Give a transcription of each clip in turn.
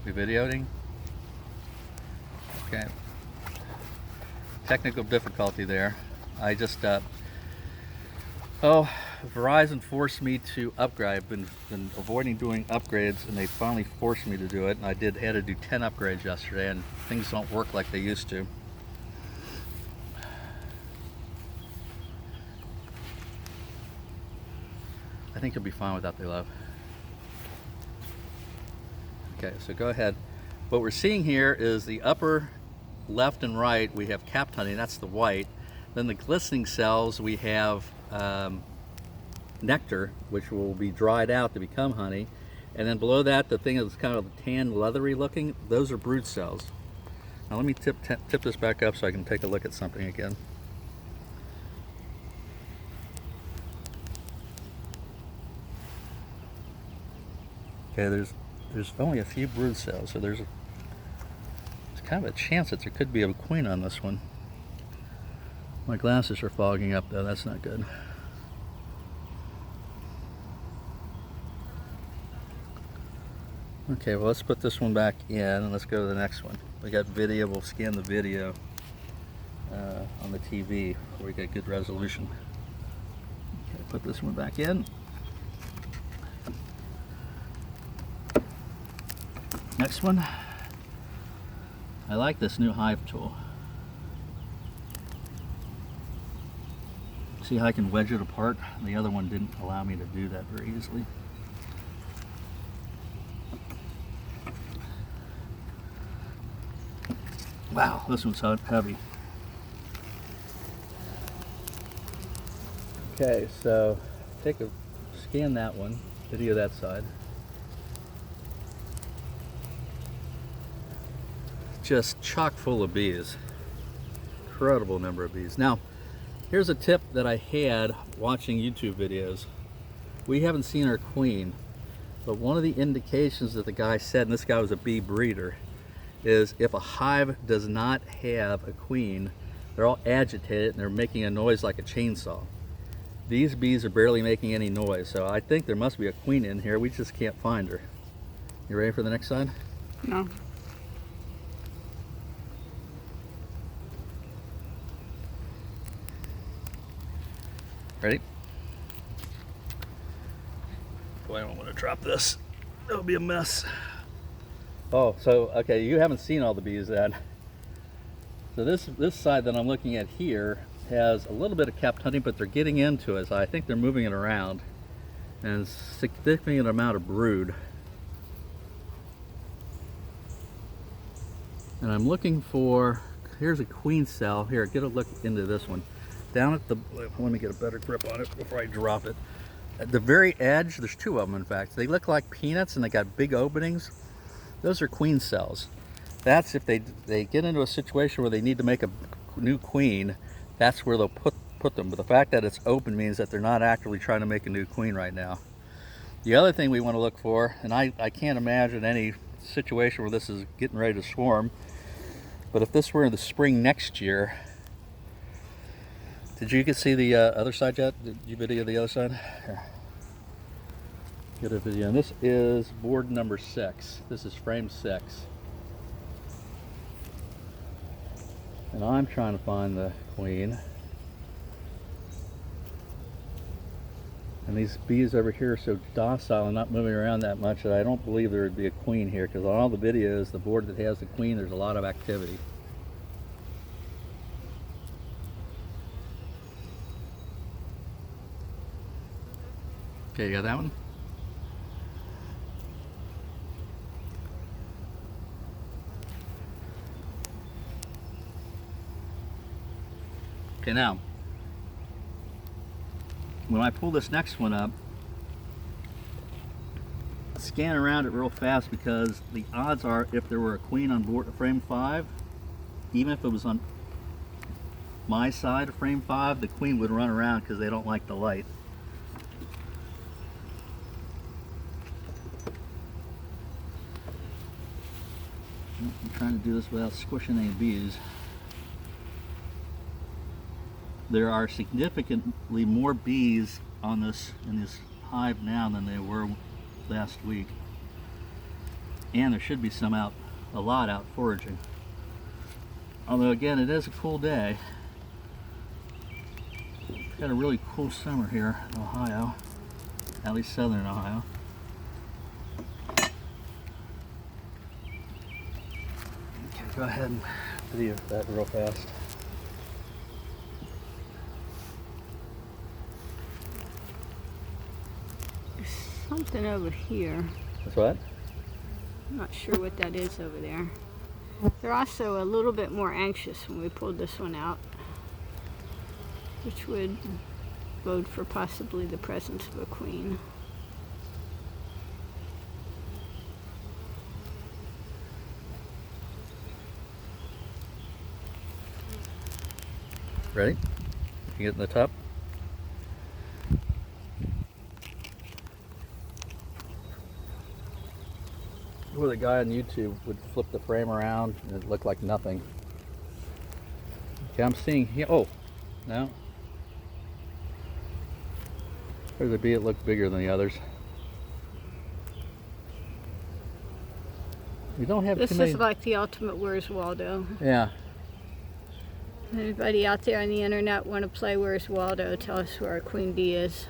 We videoing? Okay. Technical difficulty there. I just, Verizon forced me to upgrade. I've been avoiding doing upgrades, and they finally forced me to do it. And I had to do 10 upgrades yesterday, and things don't work like they used to. I think you'll be fine without the love. Okay, so go ahead. What we're seeing here is the upper left and right, we have capped honey, that's the white. Then the glistening cells, we have nectar, which will be dried out to become honey. And then below that, the thing that's kind of tan, leathery looking, those are brood cells. Now let me tip this back up so I can take a look at something again. Okay, there's only a few brood cells, so there's kind of a chance that there could be a queen on this one. My glasses are fogging up though, that's not good. Okay, well let's put this one back in and let's go to the next one. We got video, we'll scan the video on the TV before we get good resolution. Okay, put this one back in. Next one. I like this new Hive tool. See how I can wedge it apart? The other one didn't allow me to do that very easily. Wow, this one's heavy. Okay, so scan that one, video that side. Just chock full of bees. Incredible number of bees. Now, here's a tip that I had watching YouTube videos. We haven't seen our queen, but one of the indications that the guy said, and this guy was a bee breeder, is if a hive does not have a queen, they're all agitated and they're making a noise like a chainsaw. These bees are barely making any noise, so I think there must be a queen in here. We just can't find her. You ready for the next side? No. Ready? Boy, I don't want to drop this. That'll be a mess. Oh, so, okay, you haven't seen all the bees then. So this side that I'm looking at here has a little bit of capped honey, but they're getting into it, so I think they're moving it around. And significant amount of brood. And I'm looking for, here's a queen cell. Here, get a look into this one. Down at the, let me get a better grip on it before I drop it. At the very edge, there's two of them in fact. They look like peanuts and they got big openings. Those are queen cells. That's if they get into a situation where they need to make a new queen, that's where they'll put them. But the fact that it's open means that they're not actively trying to make a new queen right now. The other thing we want to look for, and I can't imagine any situation where this is getting ready to swarm, but if this were in the spring next year, did you see the other side yet? Did you video the other side? Here. Get a video. And this is board number 6. This is frame 6. And I'm trying to find the queen. And these bees over here are so docile and not moving around that much that I don't believe there would be a queen here, because on all the videos, the board that has the queen, there's a lot of activity. Okay, you got that one? Okay, now, when I pull this next one up, scan around it real fast, because the odds are if there were a queen on board frame 5, even if it was on my side of frame 5, the queen would run around because they don't like the light. I'm trying to do this without squishing any bees. There are significantly more bees on in this hive now than there were last week. And there should be some out, a lot out foraging. Although again, it is a cool day. We've got a really cool summer here in Ohio, at least southern Ohio. Okay, go ahead and video that real fast. There's something over here. That's what? I'm not sure what that is over there. They're also a little bit more anxious when we pulled this one out, which would bode for possibly the presence of a queen. Ready? You get in the top? Where the guy on YouTube would flip the frame around and it looked like nothing. Okay, I'm seeing here. Oh, no. There's a bee that looked bigger than the others. We don't have This too many. is like the ultimate Where's Waldo. Yeah. Anybody out there on the internet want to play Where's Waldo? Tell us where our queen bee is.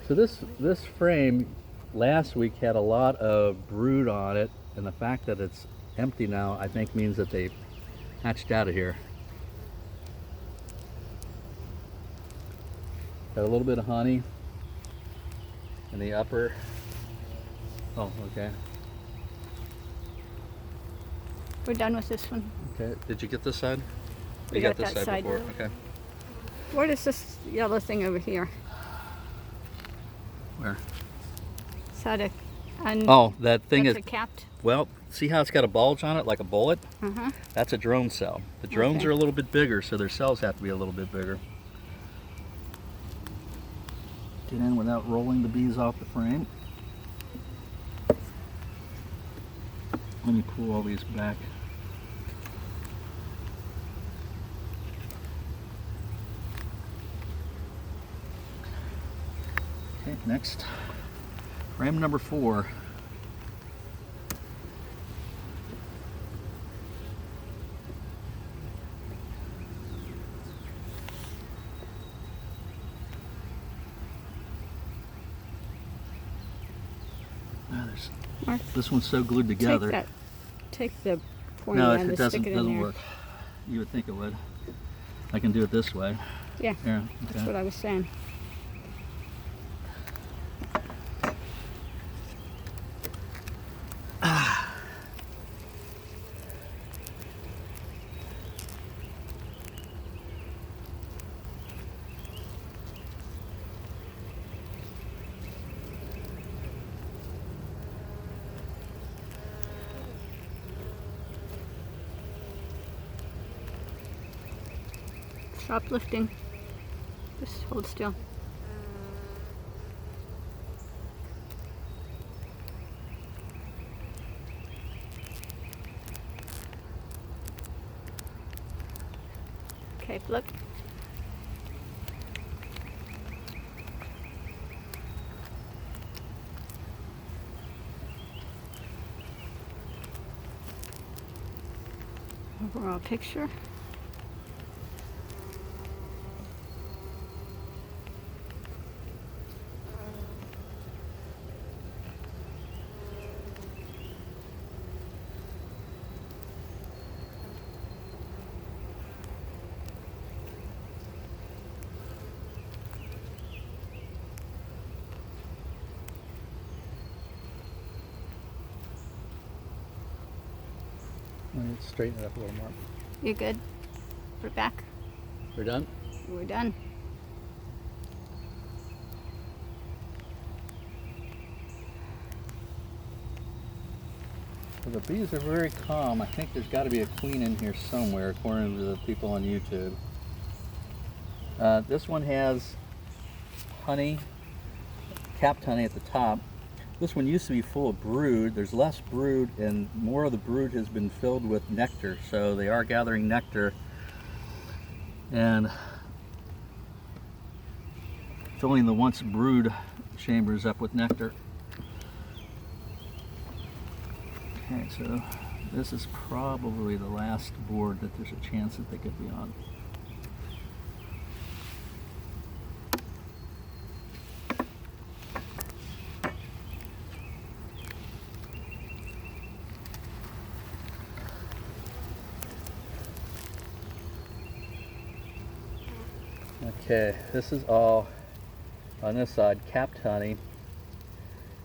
So this frame last week had a lot of brood on it, and the fact that it's empty now, I think, means that they hatched out of here. Got a little bit of honey in the upper. Oh, okay. We're done with this one. Okay. Did you get this side? We You got this that side. before. Okay. What is this yellow thing over here? Where? Is that a... Oh, that thing that's is. a capped? Well, see how it's got a bulge on it like a bullet? Uh-huh. That's a drone cell. The drones Okay. are a little bit bigger, so their cells have to be a little bit bigger. Get in without rolling the bees off the frame. Let me pull all these back. Okay, next. Frame number 4. Mark, This one's so glued together. Take the pointy No, end it and stick it in doesn't there. work. You would think it would. I can do it this way. Yeah, Here, that's what I was saying. Stop lifting. Just hold still. Okay, flip. Overall picture. Let's straighten it up a little more. You good? Put it back. We're done? We're done. So the bees are very calm. I think there's got to be a queen in here somewhere, according to the people on YouTube. This one has honey, capped honey at the top. This one used to be full of brood. There's less brood, and more of the brood has been filled with nectar. So they are gathering nectar. And filling the once brood chambers up with nectar. Okay, so this is probably the last board that there's a chance that they could be on. Okay, this is all on this side capped honey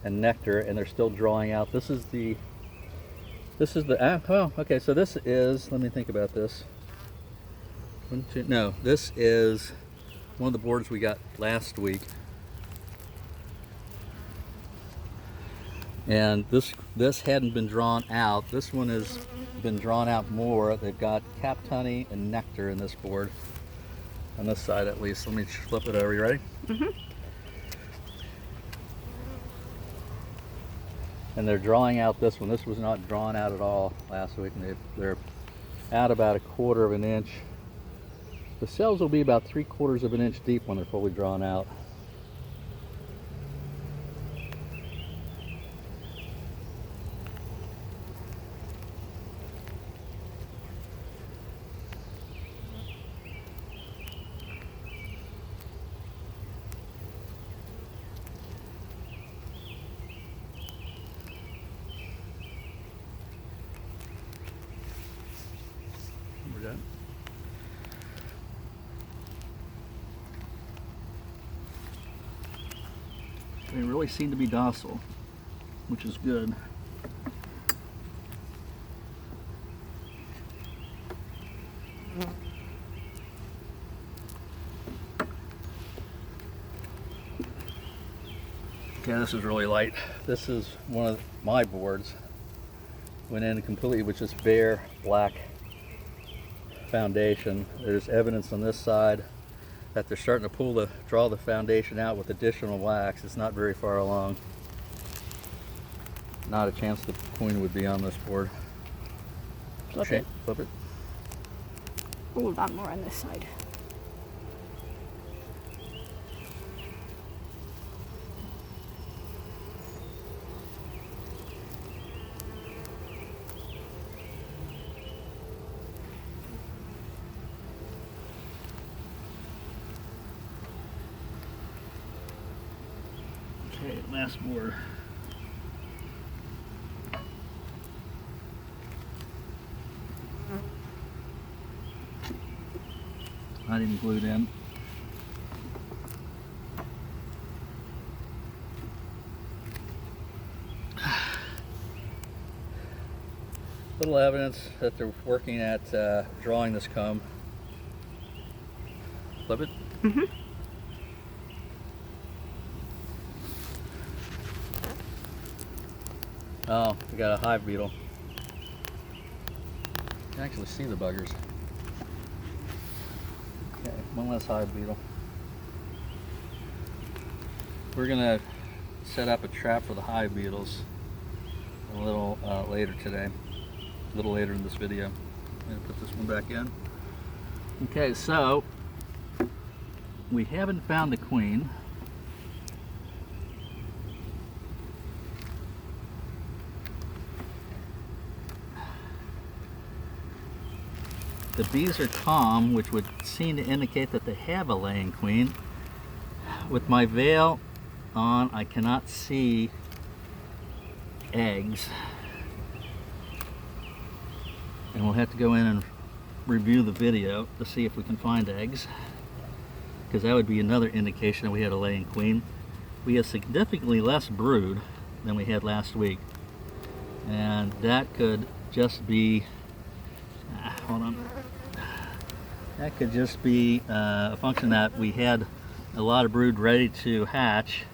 and nectar, and they're still drawing out. This is the oh, okay, so this is, let me think about this. No, this is one of the boards we got last week. And this hadn't been drawn out. This one has been drawn out more. They've got capped honey and nectar in this board. On this side at least. Let me flip it over. You ready? Mm-hmm. And they're drawing out this one. This was not drawn out at all last week, and they're out about 1/4 of an inch. The cells will be about 3/4 of an inch deep when they're fully drawn out. They really seem to be docile, which is good. Okay, this is really light. This is one of my boards. Went in completely with just bare black foundation. There's evidence on this side that they're starting to draw the foundation out with additional wax. It's not very far along. Not a chance the queen would be on this board. Flip it. Flip it. Ooh, a lot more on this side. Okay, last board. Not even glued in. Little evidence that they're working at drawing this comb. Flip it. Mm-hmm. Oh, we got a hive beetle. You can actually see the buggers. Okay, one less hive beetle. We're gonna set up a trap for the hive beetles a little later today. A little later in this video. I'm gonna put this one back in. Okay, so we haven't found the queen. The bees are calm, which would seem to indicate that they have a laying queen. With my veil on, I cannot see eggs. And we'll have to go in and review the video to see if we can find eggs, because that would be another indication that we had a laying queen. We have significantly less brood than we had last week, and that could just be hold on. That could just be a function that we had a lot of brood ready to hatch.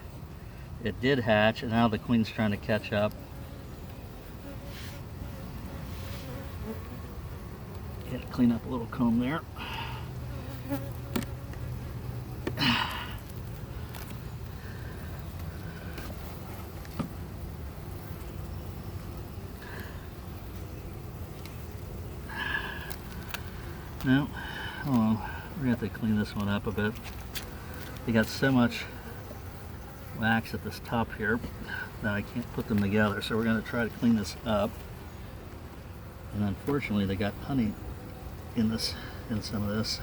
It did hatch, and now the queen's trying to catch up. Got to clean up a little comb there. No, hold on. We're gonna have to clean this one up a bit. they got so much wax at this top here that I can't put them together. So we're going to try to clean this up. And unfortunately, they got honey in some of this.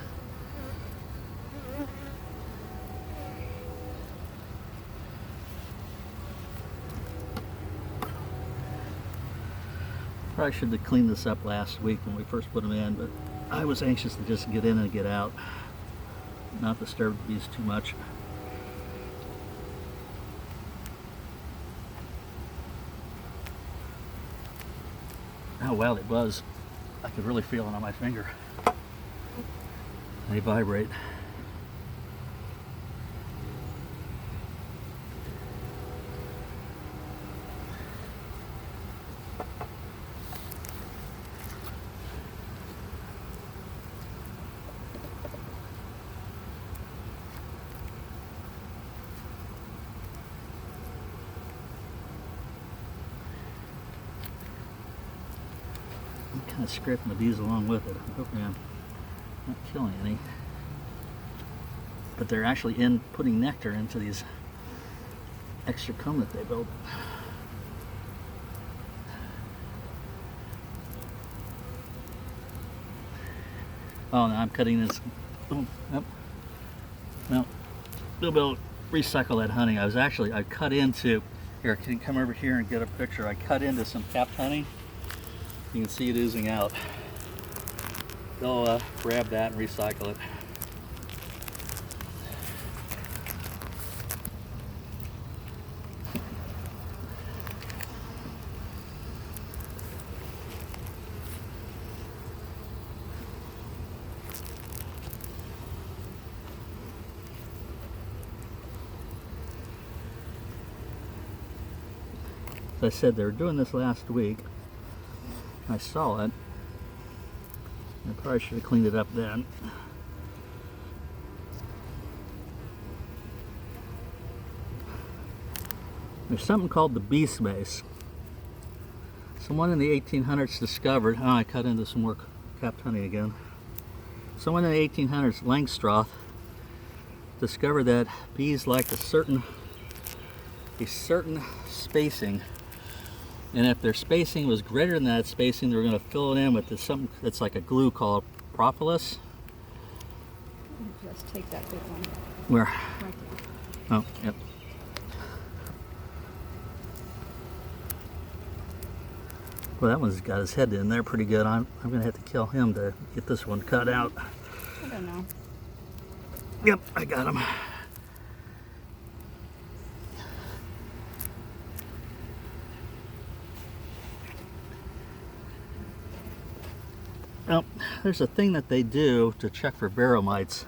Probably should have cleaned this up last week when we first put them in, but I was anxious to just get in and get out, not disturb the bees too much. Oh wow, they buzz. I could really feel it on my finger. They vibrate. I'm kind of scraping the bees along with it. Hopefully I'm not killing any. But they're actually putting nectar into these extra comb that they built. Oh, now I'm cutting this. Oh, nope. No. We'll be able to recycle that honey. I cut into, here, can you come over here and get a picture? I cut into some capped honey. You can see it oozing out. They'll grab that and recycle it. As I said, they were doing this last week. I saw it. I probably should have cleaned it up then. There's something called the bee space. Someone in the 1800s discovered, I cut into some more capped honey again. Someone in the 1800s, Langstroth, discovered that bees liked a certain spacing. And if their spacing was greater than that spacing, they were going to fill it in with something that's like a glue called propolis. Just take that big one. Where? Right Oh, yep. Well, that one's got his head in there pretty good. I'm going to have to kill him to get this one cut out. I don't know. Yep, I got him. Well, there's a thing that they do to check for Varroa mites.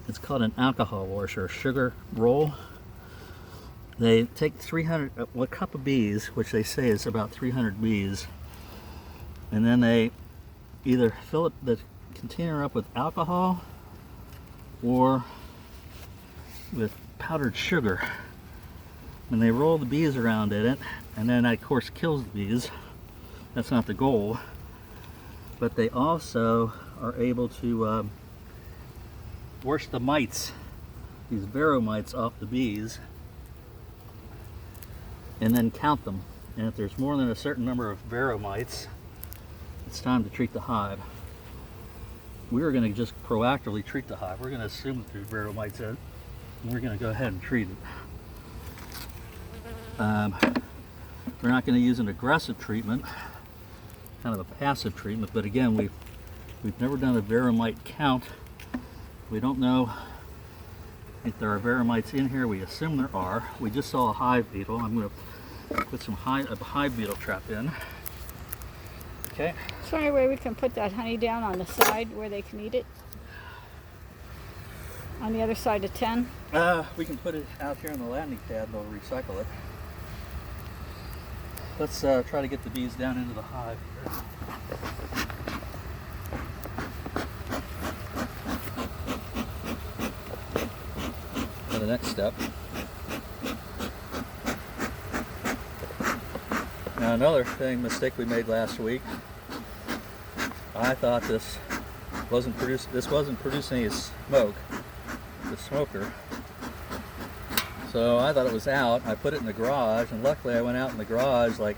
It's called an alcohol wash or sugar roll. They take 300, a cup of bees, which they say is about 300 bees, and then they either fill the container up with alcohol or with powdered sugar. And they roll the bees around in it, and then that of course kills the bees. That's not the goal. But they also are able to wash the mites, these Varroa mites, off the bees, and then count them. And if there's more than a certain number of Varroa mites, it's time to treat the hive. We are going to just proactively treat the hive. We're going to assume that there's Varroa mites in it, and we're going to go ahead and treat it. We're not going to use an aggressive treatment, kind of a passive treatment, but again, we've never done a Varroa mite count. We don't know if there are Varroa mites in here. We assume there are. We just saw a hive beetle. I'm going to put a hive beetle trap in. Okay. Is there any way we can put that honey down on the side where they can eat it? On the other side of 10? We can put it out here on the landing pad and they'll recycle it. Let's try to get the bees down into the hive here. Now the next step. Now another mistake we made last week. I thought this wasn't producing any smoke. the smoker. So I thought it was out. I put it in the garage, and luckily I went out in the garage like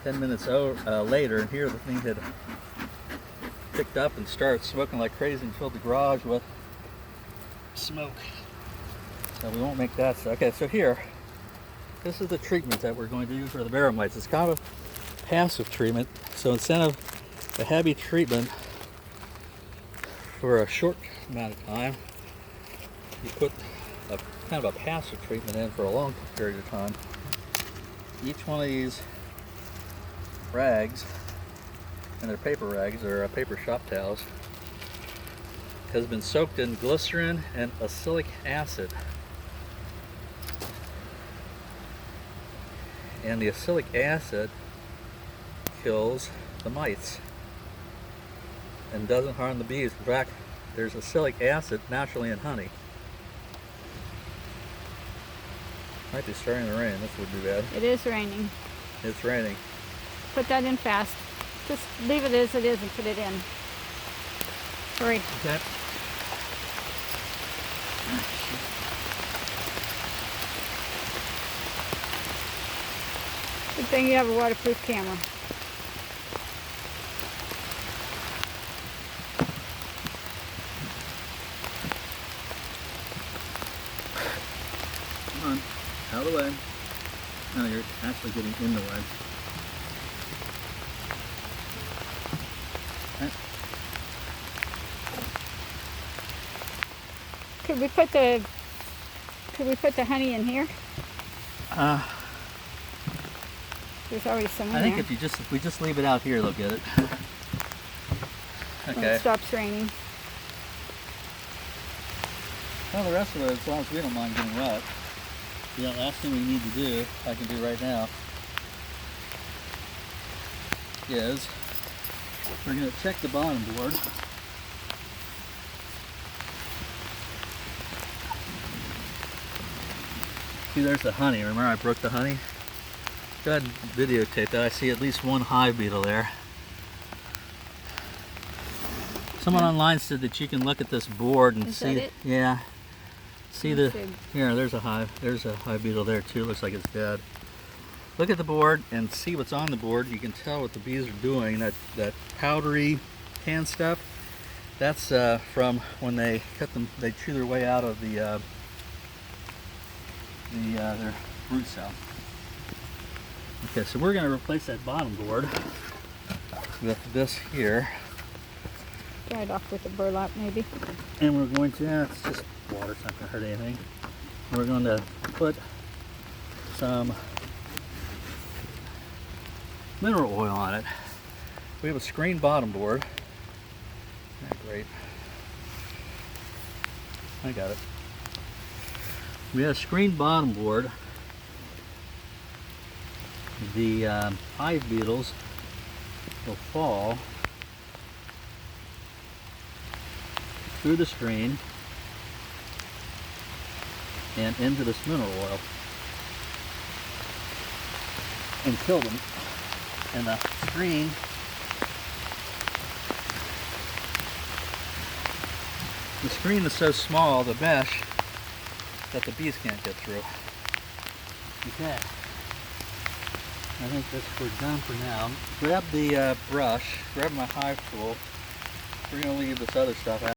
10 minutes later, and here the thing had picked up and started smoking like crazy and filled the garage with smoke. So we won't make that. Okay, so here, this is the treatment that we're going to do for the Varroa mites. It's kind of a passive treatment. So instead of a heavy treatment for a short amount of time, you put a kind of a passive treatment in for a long period of time. Each one of these rags, and they're paper rags or paper shop towels, has been soaked in glycerin and acylic acid. And the acylic acid kills the mites and doesn't harm the bees. In fact, there's acylic acid naturally in honey. Might be starting to rain. This would be bad. It is raining. It's raining. Put that in fast. Just leave it as it is and put it in. Hurry. Okay. Good thing you have a waterproof camera. Come on. Out of the way. No, you're actually getting in the way. Okay. Could we put the honey in here? There's already some in I think there. if we just leave it out here, they'll get it. When Okay. it stops raining. Well, the rest of it, as long as we don't mind getting wet. The last thing we need to do, I can do right now, is we're going to check the bottom board. See, there's the honey. Remember I broke the honey? Go ahead and videotape that. I see at least one hive beetle there. Someone online said that you can look at this board and Is see. that it? Yeah. See Let's the see. here. There's a hive. There's a hive beetle there too. Looks like it's dead. Look at the board and see what's on the board. You can tell what the bees are doing. That powdery tan stuff. That's from when they cut them. They chew their way out of their brood cell. Okay, so we're going to replace that bottom board with this here, Dry it off with a burlap maybe. and we're going to, it's just water, it's not going to hurt anything. We're going to put some mineral oil on it. We have a screen bottom board. Isn't that great? I got it. We have a screen bottom board. The hive beetles will fall through the screen and into this mineral oil and kill them. And the screen is so small, the mesh, that the bees can't get through. Okay. I think we're done for now. Grab the brush, grab my hive tool. We're going to leave this other stuff out.